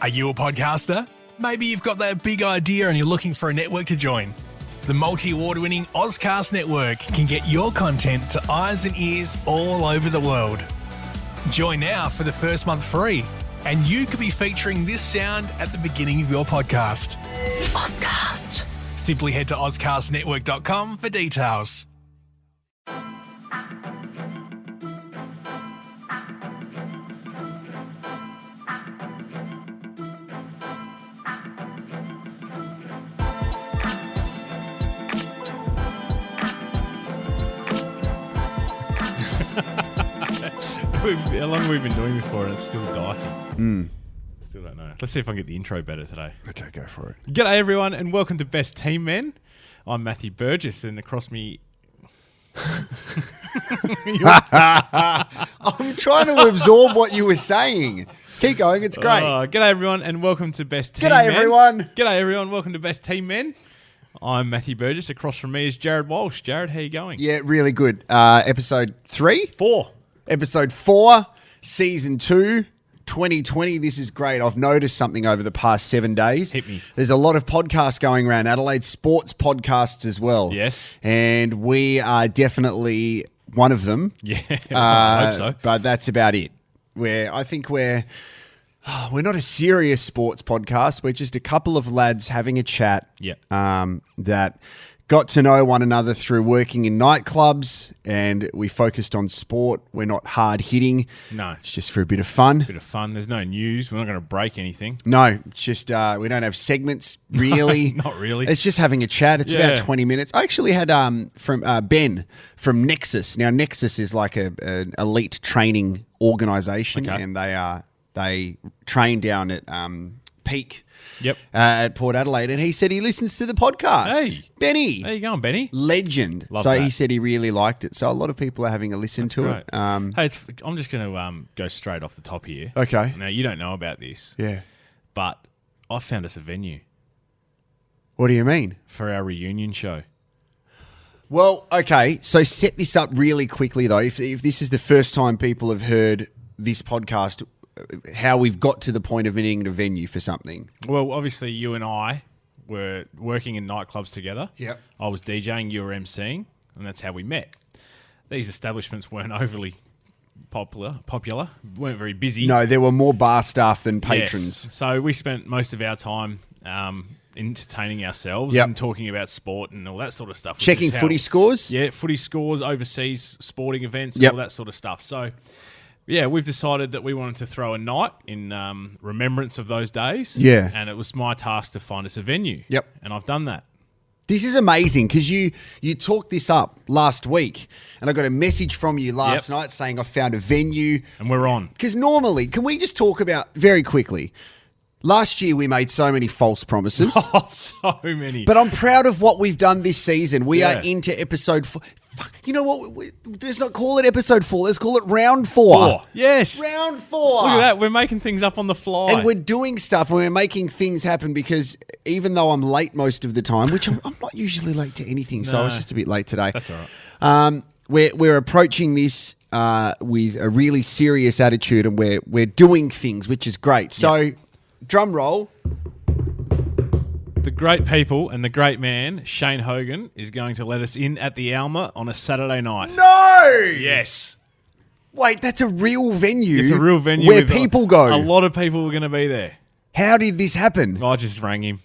Are you a podcaster? Maybe you've got that big idea and you're looking for a network to join. The multi-award-winning Ozcast Network can get your content to eyes and ears all over the world. Join now for the first month free, and you could be featuring this sound at the beginning of your podcast. Ozcast. Simply head to ozcastnetwork.com for details. How long have we been doing this for and it's still dicey? Still don't know. Let's see if I can get the intro better today. Okay, go for it. G'day everyone and welcome to Best Team Men. I'm Matthew Burgess and across me... I'm trying to absorb what you were saying. Keep going, it's great. G'day everyone and welcome to Best Team G'day Men. everyone. G'day everyone, welcome to Best Team Men. I'm Matthew Burgess. Across from me is Jared Walsh. Jared, how you going? Yeah, really good. Episode 3? 4. Episode 4, Season 2, 2020. This is great. I've noticed something over the past 7 days. Hit me. There's a lot of podcasts going around Adelaide, sports podcasts as well. Yes. And we are definitely one of them. Yeah, I hope so. But that's about it. I think we're not a serious sports podcast. We're just a couple of lads having a chat. Yeah. That got to know one another through working in nightclubs, and we focused on sport. We're not hard hitting. No. It's just for a bit of fun. Bit of fun. There's no news. We're not going to break anything. No, it's just we don't have segments really. Not really. It's just having a chat. It's Yeah. about 20 minutes. I actually had from Ben from Nexus. Now Nexus is like an elite training organisation, Okay. and they train down at Peak. Yep. At Port Adelaide, and he said he listens to the podcast. Hey. Benny. How you going, Benny? Legend. Love so that. he said he really liked it. So a lot of people are having a listen to Great. it. Hey, I'm just going to go straight off the top here. Okay. Now, you don't know about this, Yeah. but I found us a venue What do you mean? for our reunion show. Well, okay. So set this up really quickly, though. If this is the first time people have heard this podcast, how we've got to the point of needing a venue for something. Well, obviously, you and I were working in nightclubs together. Yep. I was DJing, you were MCing, and that's how we met. These establishments weren't overly popular, weren't very busy. No, there were more bar staff than patrons. Yes. So we spent most of our time entertaining ourselves Yep. and talking about sport and all that sort of stuff. which Checking is how- footy scores? Yeah, footy scores, overseas sporting events, Yep. all that sort of stuff. So, yeah, we've decided that we wanted to throw a night in remembrance of those days. Yeah. And it was my task to find us a venue. Yep. And I've done that. This is amazing because you talked this up last week, and I got a message from you last Yep. night saying I found a venue. And we're on. Because normally, can we just talk about very quickly? Last year we made so many false promises, Oh, so many. but I'm proud of what we've done this season. We Yeah. are into episode 4. Fuck, you know what? Let's not call it episode 4. Let's call it round 4. Yes. Round 4. Look at that. We're making things up on the fly. And we're doing stuff and we're making things happen because even though I'm late most of the time, which I'm not usually late to anything, so I was No. just a bit late today. That's all right. We're approaching this with a really serious attitude, and we're doing things, which is great. So, drum roll. The great people and the great man, Shane Hogan, is going to let us in at the Alma on a Saturday night. No! Yes. Wait, that's a real venue. It's a real venue. where with people go. A lot of people were going to be there. How did this happen? I just rang him.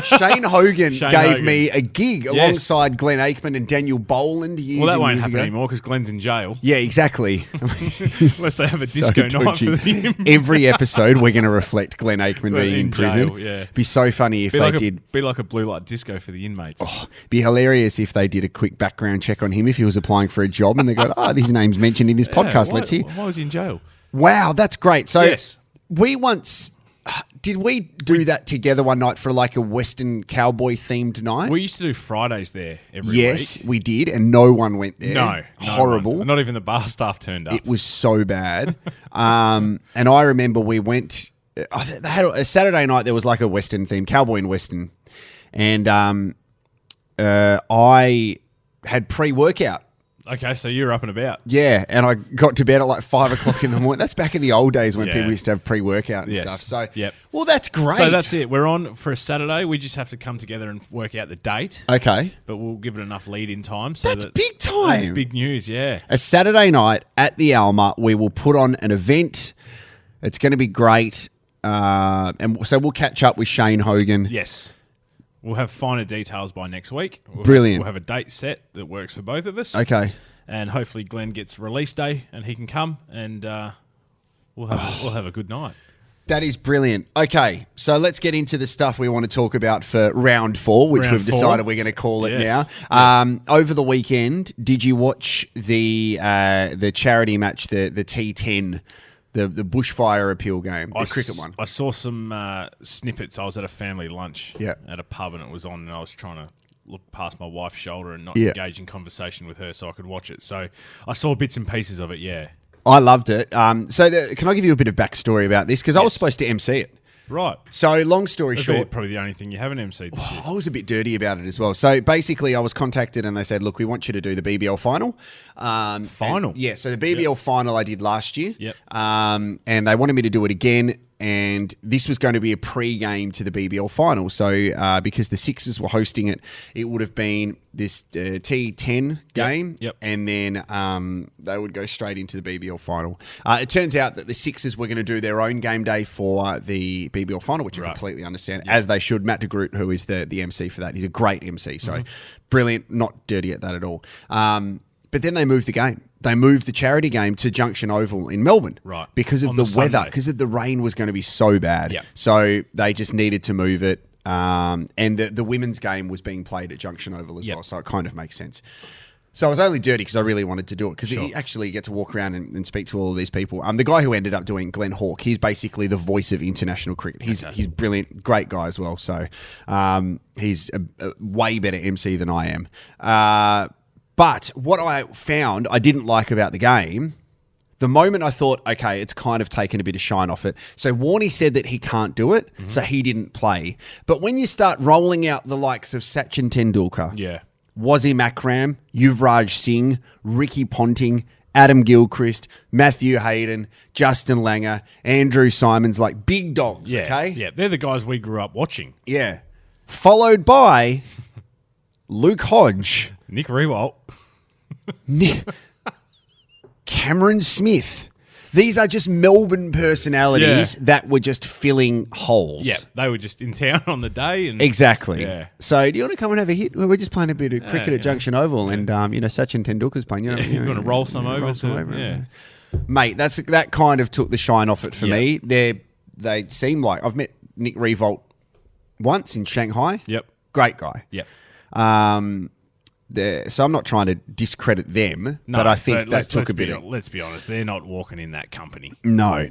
Shane Hogan Shane gave Hogan. me a gig alongside Glenn Aikman and Daniel Boland years Well, that and won't years happen ago. anymore because Glenn's in jail. Yeah, exactly. Unless they have a disco night dodgy. for him. Every episode, we're going to reflect Glenn Aikman Glenn being in in prison. jail, yeah. Be so funny if they did. Be like a blue light disco for the inmates. Be hilarious if they did a quick background check on him if he was applying for a job and they go, his name's mentioned in this podcast. Why, Let's hear. Why was he in jail? Wow, that's great. So Yes. we once... Did we do that together one night for like a Western cowboy themed night? We used to do Fridays there every Yes, week. we did, and no one went there. No. Horrible. Not even the bar staff turned up. It was so bad. And I remember we went... They had a Saturday night, there was like a Western theme, cowboy and Western. And I had pre-workout Okay, so you're up and about. Yeah, and I got to bed at like 5 o'clock in the morning. That's back in the old days when people used to have pre-workout and stuff. So, well, that's great. So that's it. We're on for a Saturday. We just have to come together and work out the date. Okay. But we'll give it enough lead-in time. So That's big time. That's big news, yeah. A Saturday night at the Alma, we will put on an event. It's going to be great. And so we'll catch up with Shane Hogan. Yes. We'll have finer details by next week. Brilliant. We'll have a date set that works for both of us. Okay. And hopefully Glenn gets release day and he can come and we'll have a good night. That is brilliant. Okay, so let's get into the stuff we want to talk about for round 4, which we've decided we're going to call it now. Over the weekend, did you watch the charity match, the T10, the bushfire appeal game, the cricket one? I saw some snippets. I was at a family lunch at a pub and it was on, and I was trying to look past my wife's shoulder and not engage in conversation with her so I could watch it. So I saw bits and pieces of it, yeah. I loved it. So can I give you a bit of backstory about this? Because I was supposed to MC it. Right. So long story short... probably the only thing you haven't MC'd this year. I was a bit dirty about it as well. So basically I was contacted and they said, look, we want you to do the BBL final. Final? So the BBL final I did last year. Yep. And they wanted me to do it again. And this was going to be a pre-game to the BBL final. So because the Sixers were hosting it, it would have been this T10 game. Yep. And then they would go straight into the BBL final. It turns out that the Sixers were going to do their own game day for the BBL final, which I completely understand, as they should. Matt DeGroot, who is the MC for that, he's a great MC. So brilliant, not dirty at that at all. But then they moved the game. They moved the charity game to Junction Oval in Melbourne. Right. Because of the weather, because of the rain was going to be so bad. Yep. So they just needed to move it. And the women's game was being played at Junction Oval as well. So it kind of makes sense. So I was only dirty because I really wanted to do it because you actually get to walk around and speak to all of these people. The guy who ended up doing Glenn Hawke, he's basically the voice of international cricket. He's brilliant, great guy as well. So he's a way better MC than I am. But what I found I didn't like about the game, the moment I thought, okay, it's kind of taken a bit of shine off it. So Warney said that he can't do it, so he didn't play. But when you start rolling out the likes of Sachin Tendulkar, Wasim Akram, Yuvraj Singh, Ricky Ponting, Adam Gilchrist, Matthew Hayden, Justin Langer, Andrew Simons, like big dogs, okay? Yeah, they're the guys we grew up watching. Yeah. Followed by Luke Hodge. Nick Rewalt. Cameron Smith. These are just Melbourne personalities that were just filling holes. Yeah, they were just in town on the day. And exactly. Yeah. So do you want to come and have a hit? Well, we're just playing a bit of cricket at Junction Oval and, Sachin Tendulkar's playing. You want to roll some over? Mate, that kind of took the shine off it for me. They seem like... I've met Nick Rewalt once in Shanghai. Yep. Great guy. Yep. So I'm not trying to discredit them, but I think that took a bit. Let's be honest, they're not walking in that company. No.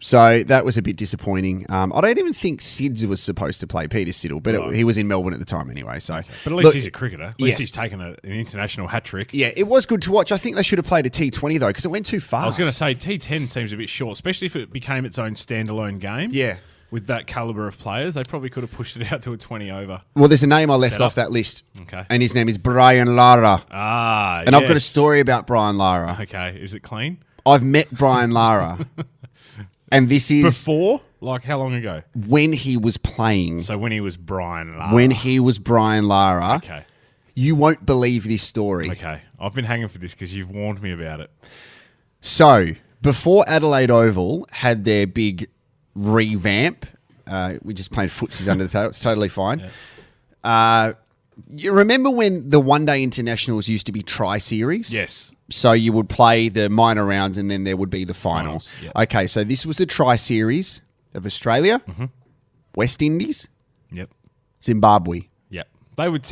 So that was a bit disappointing. I don't even think Sids was supposed to play, Peter Siddle, but he was in Melbourne at the time anyway. So, but at least he's a cricketer. At least he's taken an international hat trick. Yeah, it was good to watch. I think they should have played a T20 though, because it went too fast. I was going to say T10 seems a bit short, especially if it became its own standalone game. Yeah. With that calibre of players, they probably could have pushed it out to a 20 over. Well, there's a name I left off that list. Okay. And his name is Brian Lara. And I've got a story about Brian Lara. Okay. Is it clean? I've met Brian Lara. And this is... Before? Like how long ago? When he was playing. So when he was Brian Lara. When he was Brian Lara. Okay. You won't believe this story. Okay. I've been hanging for this because you've warned me about it. So, before Adelaide Oval had their big revamp, we just played footsies under the table. It's totally fine. Yeah. You remember when the one-day internationals used to be tri-series? Yes. So you would play the minor rounds and then there would be the final. Yep. Okay, so this was a tri-series of Australia, West Indies, Zimbabwe. Yep. They would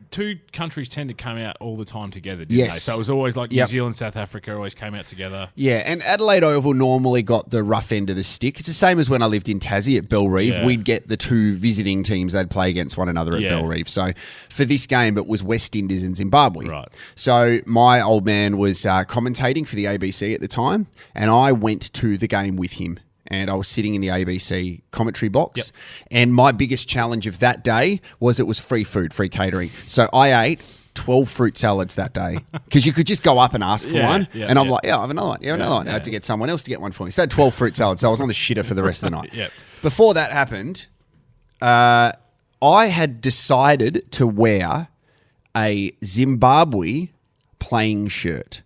two countries tend to come out all the time together, didn't they? So it was always like New Zealand, South Africa always came out together. Yeah, and Adelaide Oval normally got the rough end of the stick. It's the same as when I lived in Tassie at Bellreeve. Yeah. We'd get the two visiting teams, they'd play against one another at Bellreeve. So for this game, it was West Indies and Zimbabwe. Right. So my old man was commentating for the ABC at the time, and I went to the game with him. And I was sitting in the ABC commentary box. Yep. And my biggest challenge of that day was it was free food, free catering. So I ate 12 fruit salads that day because you could just go up and ask for one. And I'm like, I have another one. I have another one. I had to get someone else to get one for me. So 12 fruit salads. So I was on the shitter for the rest of the night. Before that happened, I had decided to wear a Zimbabwe playing shirt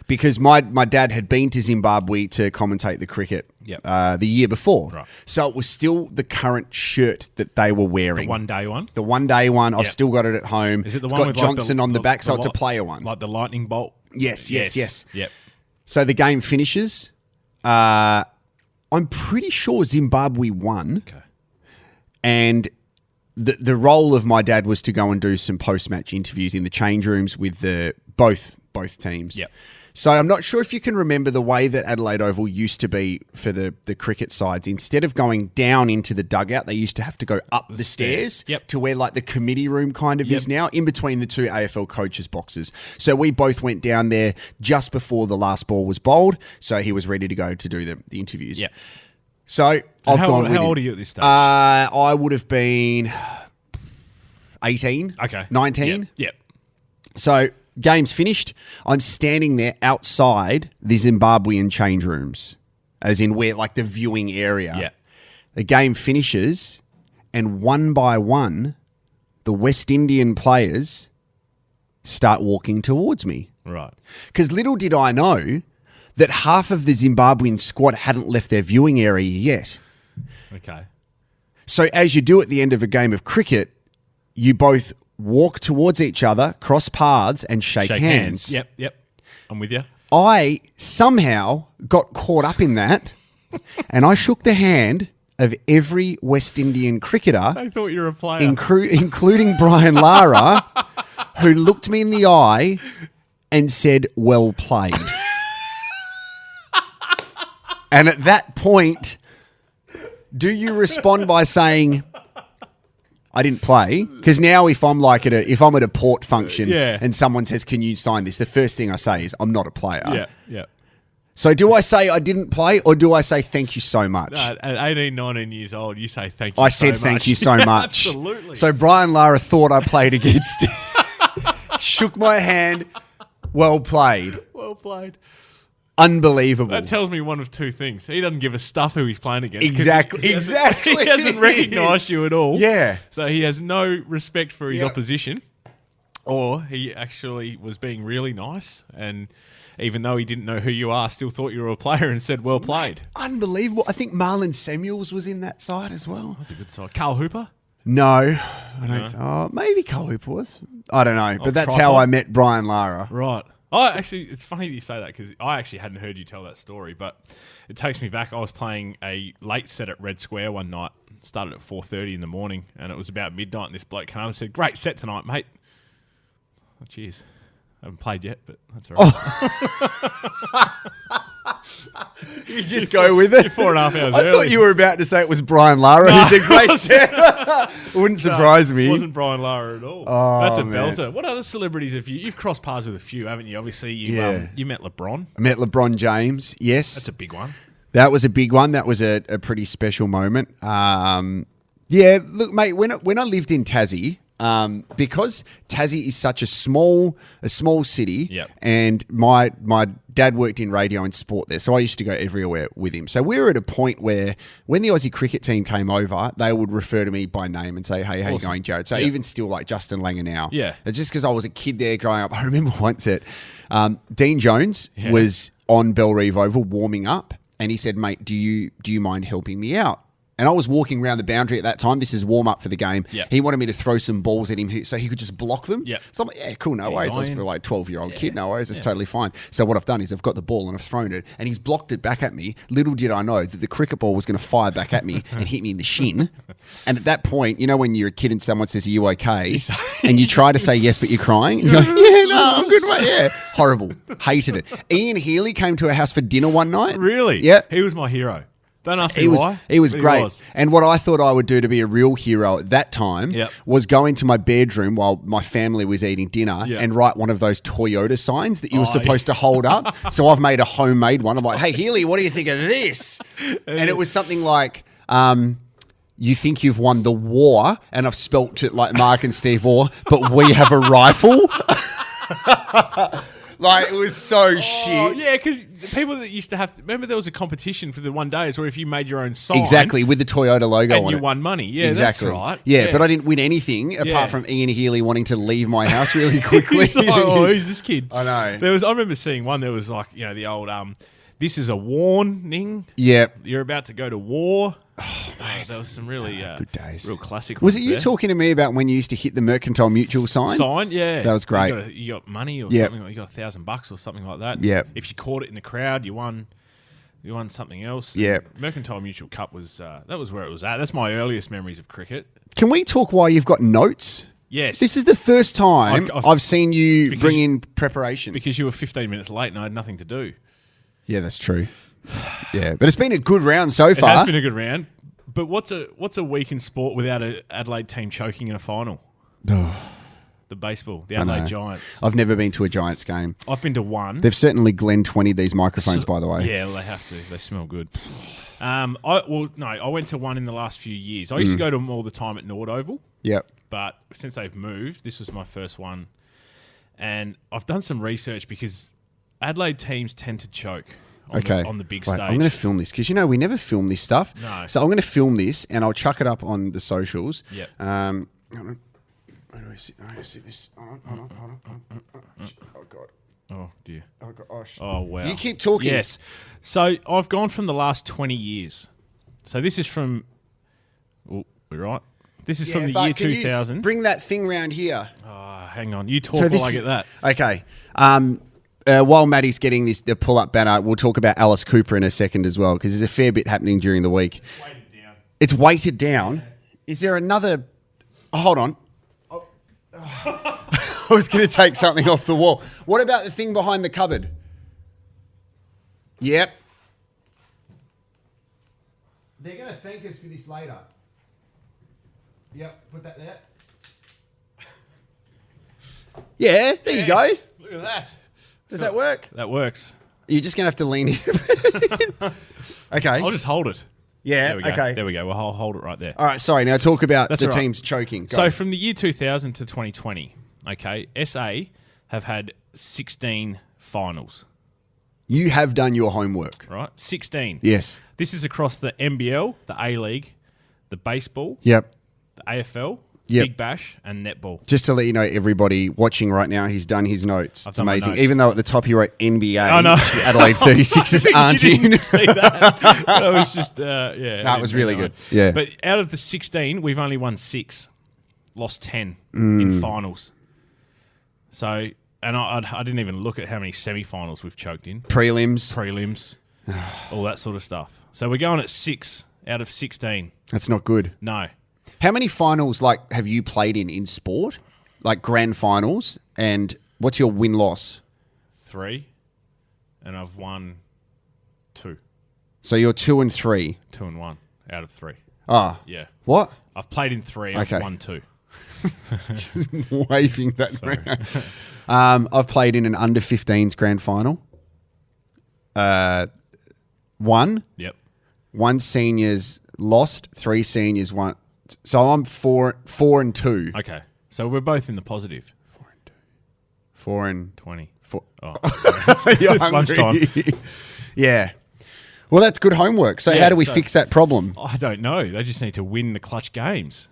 because my dad had been to Zimbabwe to commentate the cricket the year before. Right. So it was still the current shirt that they were wearing. The one-day one? The one-day one. I've still got it at home. Is it the it's one got with Johnson on the back, so it's a player one. Like the lightning bolt? Yes. Yep. So the game finishes. I'm pretty sure Zimbabwe won. Okay. And the role of my dad was to go and do some post-match interviews in the change rooms with both teams. Yep. So I'm not sure if you can remember the way that Adelaide Oval used to be for the cricket sides. Instead of going down into the dugout, they used to have to go up the stairs to where like the committee room kind of is now, in between the two AFL coaches' boxes. So we both went down there just before the last ball was bowled, so he was ready to go to do the interviews. Yeah. So I've gone with him. How old are you at this stage? I would have been 18, 19. Yep. So game's finished. I'm standing there outside the Zimbabwean change rooms, as in where like the viewing area. Yeah. The game finishes, and one by one, the West Indian players start walking towards me. Right. Because little did I know that half of the Zimbabwean squad hadn't left their viewing area yet. Okay. So as you do at the end of a game of cricket, you both walk towards each other, cross paths, and shake hands. Yep. I'm with you. I somehow got caught up in that, and I shook the hand of every West Indian cricketer. I thought you were a player. Including Brian Lara, who looked me in the eye and said, "Well played." And at that point, do you respond by saying, I didn't play? Because now if I'm at a port function and someone says, can you sign this? The first thing I say is, I'm not a player. Yeah. So do I say I didn't play, or do I say thank you so much? At 18, 19 years old, you say thank you so much. I said thank you so much. Absolutely. So Brian Lara thought I played against him. Shook my hand. Well played. Well played. Unbelievable. That tells me one of two things. He doesn't give a stuff who he's playing against. Exactly. He hasn't recognised you at all. Yeah. So he has no respect for his opposition. Or he actually was being really nice, and even though he didn't know who you are, still thought you were a player and said, well played. Unbelievable. I think Marlon Samuels was in that side as well. That's a good side. Carl Hooper? No. I don't. Maybe Carl Hooper was. I don't know. But that's how I met Brian Lara. Right. Oh, actually, it's funny that you say that because I actually hadn't heard you tell that story, but it takes me back. I was playing a late set at Red Square one night. Started at 4:30 in the morning, and it was about midnight, and this bloke came up and said, great set tonight, mate. Oh, cheers. I haven't played yet, but that's all right. You just go with it. You're 4.5 hours I early. thought you were about to say it was Brian Lara who said great set. Wouldn't surprise me. It wasn't Brian Lara at all. Oh, that's a man. belter. What other celebrities have you? You've crossed paths with a few, haven't you? Obviously, you met LeBron. I met LeBron James, yes. That's a big one. That was a big one. That was a pretty special moment. Yeah, look, mate, when I lived in Tassie, because Tassie is such a small city, and my dad worked in radio and sport there, so I used to go everywhere with him. So we were at a point where when the Aussie cricket team came over, they would refer to me by name and say, hey, how you going, Jared? So even still like Justin Langer now. Yeah. Just because I was a kid there growing up. I remember once Dean Jones was on Bellerive Oval warming up, and he said, mate, do you mind helping me out? And I was walking around the boundary at that time. This is warm up for the game. Yep. He wanted me to throw some balls at him so he could just block them. Yep. So I'm like, yeah, cool, no worries. I was like a 12-year-old kid, no worries. It's totally fine. So what I've done is I've got the ball and I've thrown it, and he's blocked it back at me. Little did I know that the cricket ball was going to fire back at me and hit me in the shin. And at that point, you know when you're a kid and someone says, are you okay? And you try to say yes, but you're crying. And you're like, yeah, no, I'm good, mate. Yeah. Horrible. Hated it. Ian Healy came to our house for dinner one night. Really? Yeah. He was my hero. Don't ask me why. He was but great. And what I thought I would do to be a real hero at that time was go into my bedroom while my family was eating dinner and write one of those Toyota signs that you were supposed to hold up. So I've made a homemade one. I'm like, hey, Healy, what do you think of this? And it was something like, you think you've won the war, and I've spelt it like Mark and Steve Orr, but we have a rifle. Like, it was so shit. Yeah, because people that used to have to... Remember there was a competition for the one days where if you made your own sign... Exactly, with the Toyota logo and on you it. won money. Yeah, exactly. That's right. Yeah, but I didn't win anything apart from Ian Healy wanting to leave my house really quickly. He's like, oh, who's this kid? I know. I remember seeing one, there was like, the old... this is a warning. Yeah. You're about to go to war. Oh, mate. There was some really good days. Real classic Was ones it you there. talking to me about when you used to hit the Mercantile Mutual sign? Yeah. That was great. You got money or Yep. something. Like you got $1,000 or something like that. Yep. If you caught it in the crowd, you won something else. Yep. Mercantile Mutual Cup was that was where it was at. That's my earliest memories of cricket. Can we talk why you've got notes? Yes. This is the first time I've seen you bring in preparation. Because you were 15 minutes late and I had nothing to do. Yeah, that's true. Yeah, but it's been a good round so far. It has been a good round. But what's a week in sport without an Adelaide team choking in a final? The baseball, the Adelaide Giants. I've never been to a Giants game. I've been to one. They've certainly Glen 20'd these microphones, by the way. Yeah, well, they have to. They smell good. I went to one in the last few years. I used to go to them all the time at Nord Oval. Yep. But since they've moved, this was my first one. And I've done some research because Adelaide teams tend to choke on the big stage. I'm going to film this because, we never film this stuff. No. So I'm going to film this and I'll chuck it up on the socials. Yep. Where do I see this? Hold on. Oh, God. Oh, dear. Oh, God. Oh, wow. You keep talking. Yes. So I've gone from the last 20 years. So this is from... Oh, we're right. This is from the year 2000. Bring that thing round here. Oh, hang on. You talk while I get that. Okay. While Maddie's getting the pull-up banner, we'll talk about Alice Cooper in a second as well, because there's a fair bit happening during the week. It's weighted down. Is there another... Oh, hold on. I was going to take something off the wall. What about the thing behind the cupboard? Yep. They're going to thank us for this later. Yep, put that there. Yeah, there you go. Look at that. Does that work? That works. You're just going to have to lean in. Okay. I'll just hold it. Yeah, There we go. okay. There we go. Well, I'll hold it right there. All right, sorry. Now talk about That's the all right. teams choking. Go. So from the year 2000 to 2020, okay, SA have had 16 finals, You have done your homework. right? 16. Yes. This is across the NBL, the A-League, the baseball, Yep. the AFL, Yep. Big Bash, and netball. Just to let you know, everybody watching right now, he's done his notes. It's done my amazing. notes. Even though at the top he wrote NBA, I know. which the Adelaide 36ers aren't You in. didn't see that. That was just, yeah. No, it was really good. Yeah. But out of the 16, we've only won 6, lost 10 in finals. So, and I didn't even look at how many semi-finals we've choked in. Prelims. All that sort of stuff. So we're going at 6 out of 16. That's not good. No. How many finals have you played in sport? Like grand finals? And what's your win-loss? 3. And I've won 2. So you're 2 and 3. 2 and 1 out of 3. Ah. Yeah. What? I've played in 3. I've Okay. won 2. Just waving that around. I've played in an under-15s grand final. 1. Yep. 1 seniors lost. 3 seniors won. So I'm 4 and 2. Okay. So we're both in the positive. 4 and 20. 4. Oh. You're It's hungry. lunchtime. Yeah. Well, that's good homework. So Yeah, how do we so- fix that problem? I don't know. They just need to win the clutch games.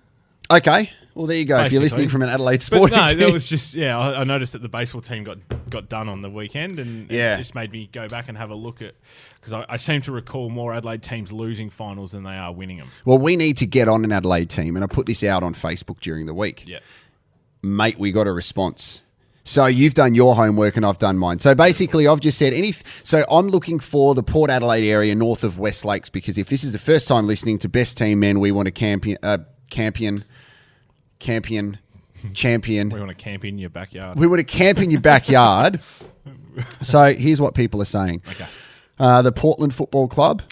Okay. Well, there you go. If you're Basically. listening from an Adelaide But sporting no, team. that was just, I noticed that the baseball team got done on the weekend and Yeah. it just made me go back and have a look at, because I seem to recall more Adelaide teams losing finals than they are winning them. Well, we need to get on an Adelaide team, and I put this out on Facebook during the week. Yeah. Mate, we got a response. So you've done your homework and I've done mine. So basically, I've just said so I'm looking for the Port Adelaide area north of West Lakes, because if this is the first time listening to Best Team Men, we want to champion. We want to camp in your backyard. We want to camp in your backyard. So here's what people are saying. Okay. The Portland Football Club.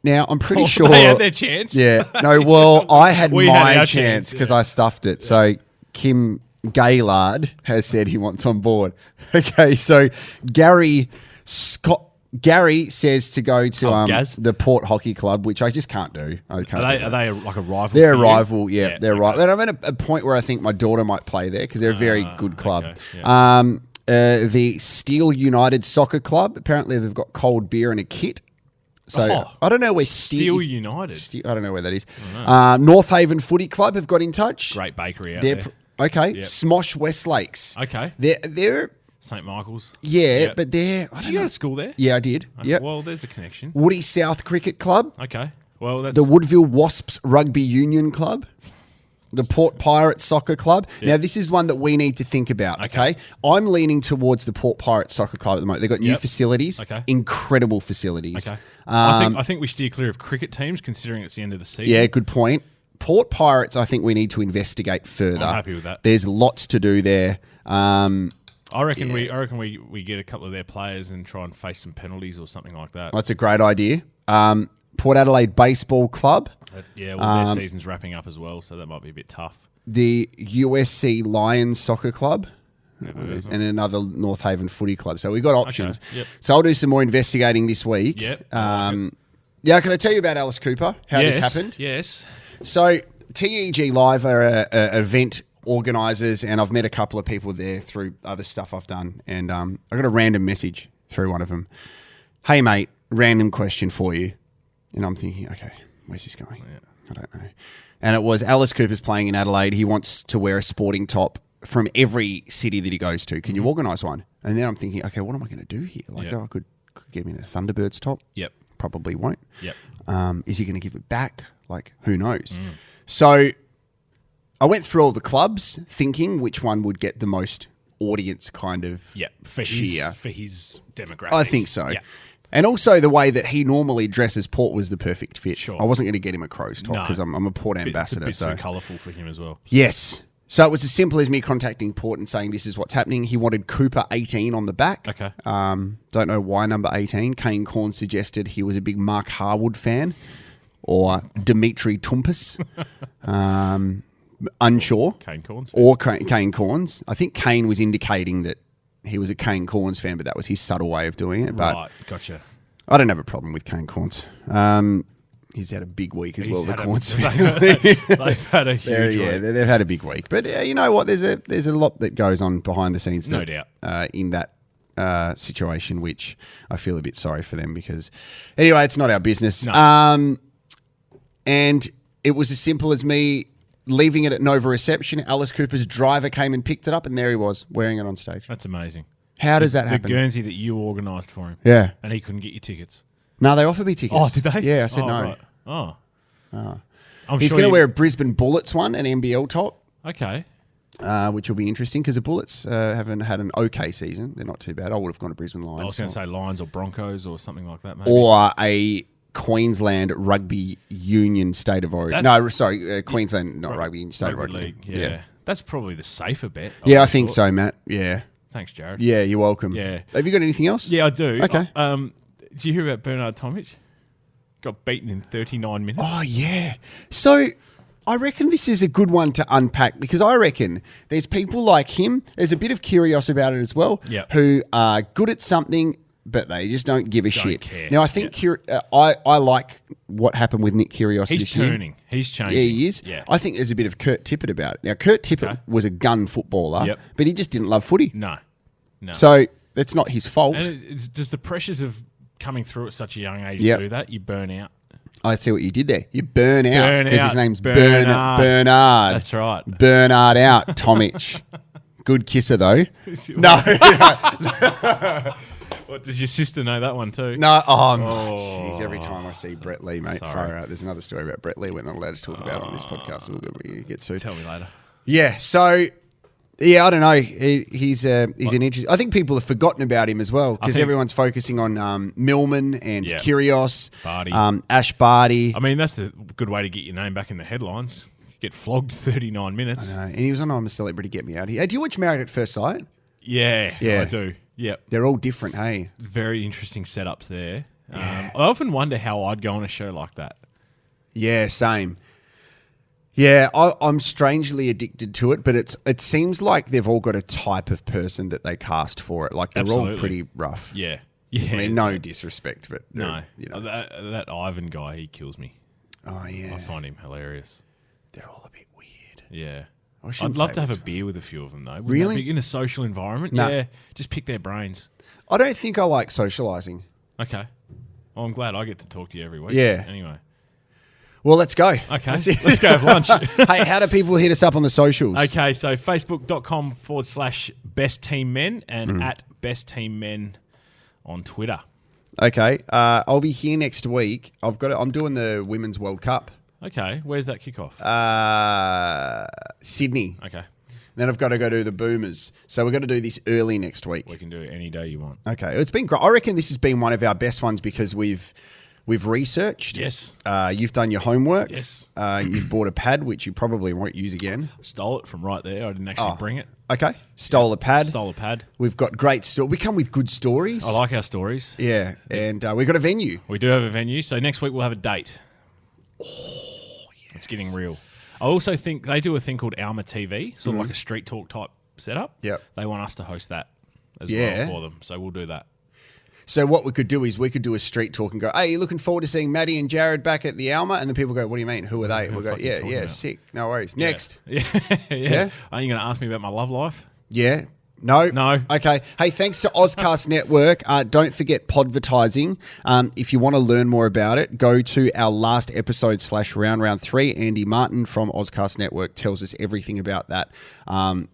Now, I'm pretty sure... They had their chance. Yeah. No, well, I had We had my our chance chance, because I stuffed it. So Kim Gaylard has said he wants on board. Okay, so Gary Gary says to go to Gaz? the Port Hockey Club, which I just can't do. I can't Are they like a rival? They're a for you? rival, yeah. They're okay. right. But I'm at a point where I think my daughter might play there because they're a very good club. Okay, yeah. The Steel United Soccer Club, apparently they've got cold beer and a kit. So I don't know where Steel United. I don't know where that is. North Haven Footy Club have got in touch. Great bakery out They're there. Okay. Yep. Smosh Westlakes. Okay. They're St. Michael's. yeah, Yep. but they're Did you go to school there? yeah, I did. Yeah. Well, there's a connection. Woody South Cricket Club. Okay. Well, that's The Woodville Wasps Rugby Union Club, the Port Pirates Soccer Club. Now, this is one that we need to think about, okay? I'm leaning towards the Port Pirates Soccer Club at the moment. They've got new facilities, incredible facilities. okay. I think we steer clear of cricket teams, considering it's the end of the season. Yeah, good point. Port Pirates, I think we need to investigate further. I'm happy with that. There's lots to do there. I reckon we get a couple of their players and try and face some penalties or something like that. That's a great idea. Port Adelaide Baseball Club. Yeah, well, their season's wrapping up as well, so that might be a bit tough. The USC Lions Soccer Club. And another North Haven Footy Club. So we've got options. Okay, yep. So I'll do some more investigating this week. Yep. Yeah, can I tell you about Alice Cooper? How this happened? Yes. So TEG Live are a event organisers, and I've met a couple of people there through other stuff I've done. And I got a random message through one of them. Hey, mate, random question for you. And I'm thinking, okay, where's this going? I don't know. And it was Alice Cooper's playing in Adelaide. He wants to wear a sporting top from every city that he goes to. Can you organise one? And then I'm thinking, okay, what am I going to do here? Like, I could get him in a Thunderbirds top. Yep. Probably won't. Yep. Is he going to give it back? Like, who knows? So I went through all the clubs thinking which one would get the most audience kind of cheer. For his demographic. I think so. Yeah. And also the way that he normally dresses Port was the perfect fit. Sure. I wasn't going to get him a crow's top because I'm a Port ambassador. It's a bit too colourful for him as well. Yes. So it was as simple as me contacting Port and saying this is what's happening. He wanted Cooper 18 on the back. Okay. Don't know why number 18. Kane Corn suggested he was a big Mark Harwood fan or Dimitri Tumpus. Unsure. Kane Corns. Or Kane Corns. I think Kane was indicating that he was a Kane Corns fan, but that was his subtle way of doing it. But Right, gotcha. I don't have a problem with Kane Corns. He's had a big week as well, the Corns family. They've had a huge week. They've had a big week. But you know what? There's a lot that goes on behind the scenes. No doubt. In that situation, which I feel a bit sorry for them because, anyway, it's not our business. No. And it was as simple as me leaving it at Nova Reception. Alice Cooper's driver came and picked it up, and there he was wearing it on stage. That's amazing. How does that happen? The Guernsey that you organised for him. Yeah. And he couldn't get you tickets. No, they offered me tickets. Oh, did they? Yeah, I said no. Right. Oh. He's going to wear a Brisbane Bullets one, an NBL top. Okay. Which will be interesting because the Bullets haven't had an okay season. They're not too bad. I would have gone to Brisbane Lions. I was going to say Lions or Broncos or something like that, maybe. Or a Queensland Rugby Union State of Origin. Queensland, not Rugby Union State of Origin. League. Yeah. That's probably the safer bet. I think so, Matt. Yeah. Thanks, Jared. Yeah, you're welcome. Yeah. Have you got anything else? Yeah, I do. Okay. Did you hear about Bernard Tomic? Got beaten in 39 minutes. Oh, yeah. So I reckon this is a good one to unpack because I reckon there's people like him. There's a bit of curiosity about it as well. Yep. Who are good at something, but they just don't give a shit. Care. Now, I think I like what happened with Nick Kyrgios He's this year. turning. He's changing. Yeah, he is. Yeah. I think there's a bit of Kurt Tippett about it. Now, Kurt Tippett was a gun footballer, but he just didn't love footy. No. So that's not his fault. And does the pressures of coming through at such a young age do that? You burn out. I see what you did there. You burn out because his name's Bernard. Bernard. That's right. Bernard out, Tomic. Good kisser though. No. What, does your sister know that one too? No. Oh, jeez. Every time I see Brett Lee, mate, far out. There's another story about Brett Lee we're not allowed to talk about on this podcast. We'll get sued. Tell me later. Yeah. So. Yeah, I don't know. He's an interesting. I think people have forgotten about him as well because everyone's focusing on Millman and Kyrgios, Barty. Ash Barty. I mean, that's a good way to get your name back in the headlines. Get flogged 39 minutes. I know. And he was on I'm a Celebrity, Get Me Out Here. Do you watch Married at First Sight? Yeah, I do. Yep. They're all different, hey? Very interesting setups there. I often wonder how I'd go on a show like that. Yeah, same. Yeah, I'm strangely addicted to it, but it seems like they've all got a type of person that they cast for it. Like they're all pretty rough. Yeah. Yeah, I mean, no disrespect, but no, you know. that Ivan guy, he kills me. Oh yeah, I find him hilarious. they're all a bit weird. Yeah. I I'd love to have a beer with a few of them, though. Wouldn't that Really? be in a social environment? No. Yeah, just pick their brains. I don't think I like socialising. Okay. Well, I'm glad I get to talk to you every week. Yeah. Anyway. Well, let's go. Okay. Let's go have lunch. Hey, how do people hit us up on the socials? Okay, so facebook.com/best team men and at best team men on Twitter. Okay. I'll be here next week. I'm doing the Women's World Cup. Okay, where's that kickoff? Sydney. Okay, Then I've got to go to the Boomers. So we're going to do this early next week. we can do it any day you want. Okay. It's been great. I reckon this has been one of our best ones because we've researched. Yes. You've done your homework. Yes. You've bought a pad, which you probably won't use again. Stole it from right there. I didn't actually bring it. Okay. Stole a pad. Stole a pad. We've got great stories. We come with good stories. I like our stories. Yeah. And we've got a venue. We do have a venue, so next week we'll have a date. Oh, yes. It's getting real. I also think they do a thing called Alma TV, sort of like a street talk type setup. Yep. They want us to host that as well for them, so we'll do that. So what we could do is we could do a street talk and go, hey, you looking forward to seeing Maddie and Jared back at the Alma? And the people go, what do you mean? Who are they? We'll go, yeah, sick. No worries. Next. Yeah. Yeah? Are you going to ask me about my love life? Yeah. No. No. Okay. Hey, thanks to Ozcast Network. Don't forget podvertising. If you want to learn more about it, go to our last episode /round 3. Andy Martin from Ozcast Network tells us everything about that.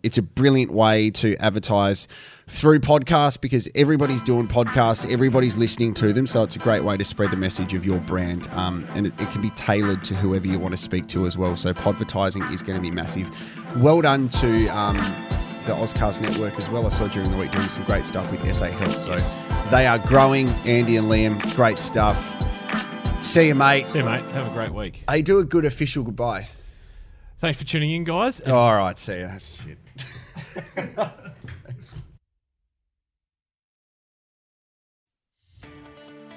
It's a brilliant way to advertise through podcasts because everybody's doing podcasts, everybody's listening to them. So it's a great way to spread the message of your brand. And it can be tailored to whoever you want to speak to as well. So podvertising is going to be massive. Well done to the Ozcast Network as well. I saw during the week doing some great stuff with SA Health. So they are growing. Andy and Liam, great stuff. See you, mate. See you, mate. Have a great week. Hey, do a good official goodbye. Thanks for tuning in, guys. All right, see you. That's shit.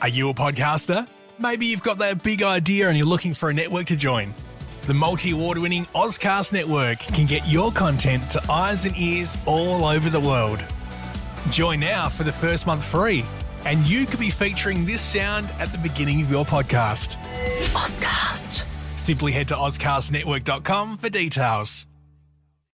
Are you a podcaster? Maybe you've got that big idea and you're looking for a network to join. The multi-award winning Ozcast Network can get your content to eyes and ears all over the world. Join now for the first month free, and you could be featuring this sound at the beginning of your podcast. Ozcast. Simply head to ozcastnetwork.com for details.